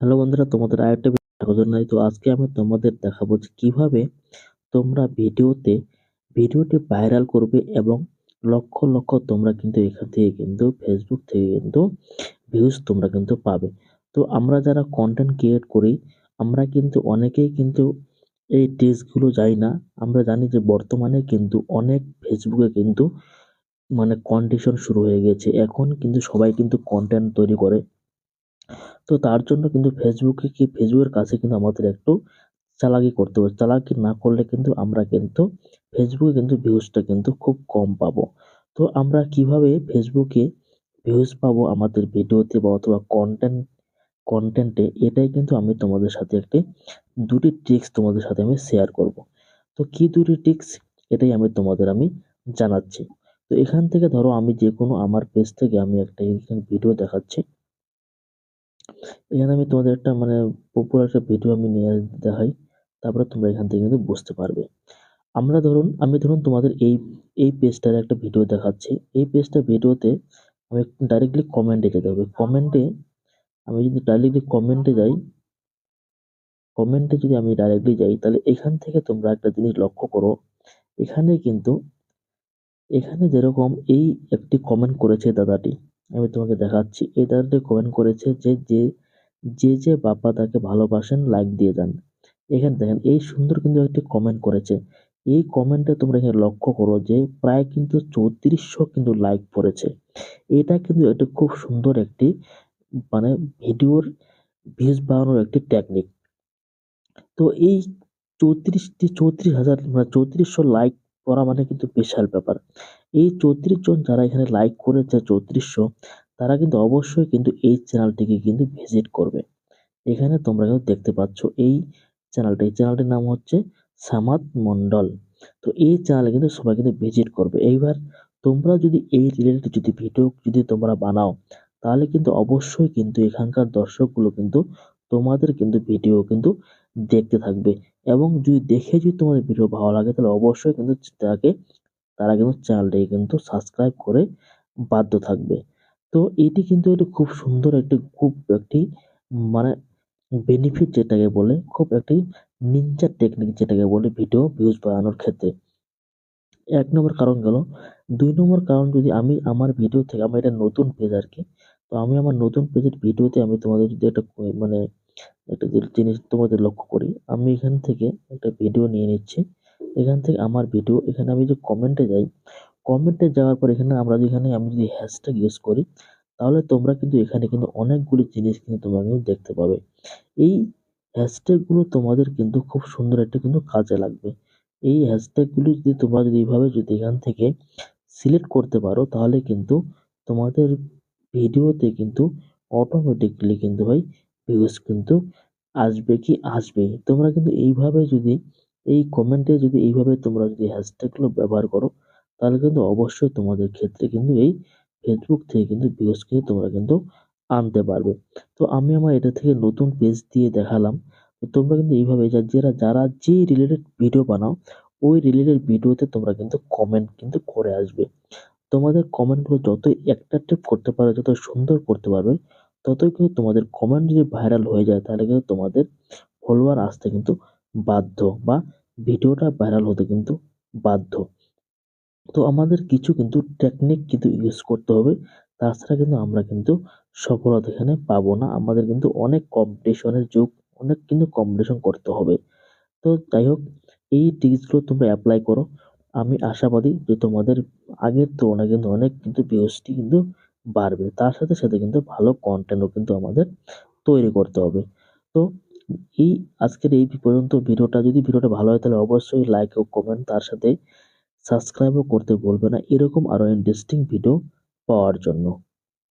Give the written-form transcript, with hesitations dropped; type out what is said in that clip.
Hello বন্ধুরা, তোমাদের আরেকটা স্বাগত জানাই। তো আজকে আমি তোমাদের দেখাবো যে কিভাবে তোমরা ভিডিওটি ভাইরাল করবে এবং লক্ষ লক্ষ তোমরা কিন্তু এখান থেকে কিন্তু ফেসবুক থেকে কিন্তু ভিউজ তোমরা কিন্তু পাবে। তো আমরা যারা কন্টেন্ট ক্রিয়েট করি, আমরা কিন্তু অনেকেই কিন্তু এই ট্রিক্সগুলো জানি না। আমরা জানি যে বর্তমানে কিন্তু অনেক ফেসবুকে কিন্তু মানে কন্ডিশন শুরু হয়ে গেছে। এখন কিন্তু সবাই কিন্তু কন্টেন্ট তৈরি করে। তো তার জন্য কিন্তু ফেসবুকের কাছে কিন্তু আমাদের একটু চালাকি করতে হবে। চালাকি না করলে কিন্তু আমরা কিন্তু ফেসবুকে কিন্তু ভিউজটা কিন্তু খুব কম পাবো। তো আমরা কিভাবে ফেসবুকে ভিউজ পাবো আমাদের ভিডিওতে বা অথবা কন্টেন্টে, এটাই কিন্তু আমি তোমাদের সাথে দুটি ট্রিক্স তোমাদের সাথে আমি শেয়ার করব। তো কি দুটি ট্রিক্স, এটাই আমি জানাচ্ছি। তো এখান থেকে ধরো আমি যে কোনো আমার পেজ থেকে আমি একটা এখানে ভিডিও দেখাচ্ছি। এখানে আমি তোমাদের একটা পপুলার একটা ভিডিও আমি নিয়ে দেখাই, তারপরে তোমরা এখান থেকে কিন্তু বুঝতে পারবে। আমি ধরুন তোমাদের এই পেজটার একটা ভিডিও দেখাচ্ছি। এই পেজটা ভিডিওতে আমি ডাইরেক্টলি কমেন্টে যেতে হবে। আমি যদি ডাইরেক্টলি কমেন্টে যদি আমি ডাইরেক্টলি যাই, তাহলে এখান থেকে তোমরা একটা জিনিস লক্ষ্য করো। এখানে কিন্তু এখানে যেরকম এই একটি কমেন্ট করেছে দাদাটি, আমি তোমাকে দেখাচ্ছি। এই দাদাটি কমেন্ট করেছে যে বাবা তাকে ভালোবাসেন লাইক দিয়ে যান। এখানে দেখেন এই সুন্দর কিন্তু একটি কমেন্ট করেছে। এই কমেন্টে তোমরা এখানে লক্ষ্য করো যে প্রায় কিন্তু 3400 কিন্তু লাইক পড়েছে। এটা কিন্তু একটা খুব সুন্দর একটি মানে ভিডিওর ভিউজ বাড়ানোর একটি টেকনিক। তো এই 34,000 লাইক করা মানে কিন্তু বিশাল ব্যাপার। এই 34 জন যারা এখানে লাইক করেছে 3400, তারা কিন্তু অবশ্যই কিন্তু এই চ্যানেলটিকে কিন্তু ভিজিট করবে। এখানে তোমরা কিন্তু দেখতে পাচ্ছ এই চ্যানেলটির নাম হচ্ছে সামাদ মন্ডল। তো এই চ্যানেলে কিন্তু সবাই কিন্তু ভিজিট করবে। এইবার তোমরা যদি এই রিলেটেড যদি ভিডিও যদি তোমরা বানাও, তাহলে কিন্তু অবশ্যই কিন্তু এখানকার দর্শকগুলো কিন্তু তোমাদের কিন্তু ভিডিও কিন্তু দেখতে থাকবে। এবং যদি তোমাদের ভিডিও ভালো লাগে, তাহলে অবশ্যই কিন্তু তারা কিন্তু চ্যানেলটাকে কিন্তু সাবস্ক্রাইব করে বাধ্য থাকবে। তো এটি কিন্তু একটি খুব সুন্দর একটি মানে বেনিফিট, যেটাকে বলে খুব একটি নিনজা টেকনিক যেটাকে বলে ভিডিও ভিউজ বাড়ানোর ক্ষেত্রে। ১ নম্বর কারণ গেল। ২ নম্বর কারণ, যদি আমি আমার ভিডিও থেকে, আমার এটা নতুন পেজ আর কি। তো আমি আমার নতুন পেজের ভিডিওতে আমি তোমাদের যদি একটা জিনিস তোমাদের লক্ষ্য করি। আমি এখান থেকে একটা ভিডিও নিয়ে নিচ্ছি। এখান থেকে আমার ভিডিও, এখানে আমি যে কমেন্টে যাই, কমেন্টে যাওয়ার পর আমি যদি হ্যাশট্যাগ ইউজ করি, তাহলে তোমরা কিন্তু এখানে কিন্তু অনেকগুলি জিনিস কিন্তু তোমরা কিন্তু দেখতে পাবে। এই হ্যাশট্যাগ গুলো তোমাদের কিন্তু খুব সুন্দর একটা কিন্তু কাজে লাগবে। এই হ্যাশট্যাগ গুলি যদি তোমরা যদি এইভাবে যদি এখান থেকে সিলেক্ট করতে পারো, তাহলে কিন্তু তোমাদের ভিডিওতে কিন্তু অটোমেটিক্যালি কিন্তু ভাই ভিউজ কিন্তু আসবেই। তোমরা কিন্তু এইভাবে যদি এই কমেন্টে যদি এইভাবে তোমরা যদি হ্যাশট্যাগ গুলো ব্যবহার করো, তাহলে কিন্তু অবশ্যই তোমাদের ক্ষেত্রে কিন্তু এই ফেসবুক থেকে কিন্তু ভিউজ কিন্তু তোমরা কিন্তু আনতে পারবে। তো আমি আমার এটা থেকে নতুন পেজ দিয়ে দেখালাম। তো তোমরা কিন্তু এইভাবে যারা যে রিলেটেড ভিডিও বানাও, ওই রিলেটেড ভিডিওতে তোমরা কিন্তু কমেন্ট কিন্তু করে আসবে। তোমাদের কমেন্ট গুলো যতই অ্যাট্রাকটিভ করতে পারবে, যত সুন্দর করতে পারবে, ততই কিন্তু তোমাদের কমেন্ট যদি ভাইরাল হয়ে যায়, তাহলে কিন্তু তোমাদের ফলোয়ার আসতে কিন্তু বাধ্য, বা ভিডিওটা ভাইরাল হতে কিন্তু বাধ্য। তো আমাদের কিছু কিন্তু টেকনিক কিন্তু ইউজ করতে হবে। তাছাড়া কিন্তু আমরা কিন্তু সফলতা এখানে পাবো না। আমাদের কিন্তু অনেক কম্পিটিশনের যুগ, অনেক কিন্তু কম্পিটিশন করতে হবে। তো যাই হোক, এই টিপসগুলো তোমরা অ্যাপ্লাই করো। আমি আশাবাদী যে তোমাদের আগের তুলনায় কিন্তু অনেক কিন্তু ভিউজটি কিন্তু বাড়বে। তার সাথে সাথে কিন্তু ভালো কন্টেন্টও কিন্তু আমাদের তৈরি করতে হবে। তো এই আজকের এই পর্যন্ত ভিডিওটা ভালো হয়, তাহলে অবশ্যই লাইক ও কমেন্ট, তার সাথে সাবস্ক্রাইবও করতে ভুলবে না এরকম আরো ইন্টারেস্টিং ভিডিও পাওয়ার জন্য।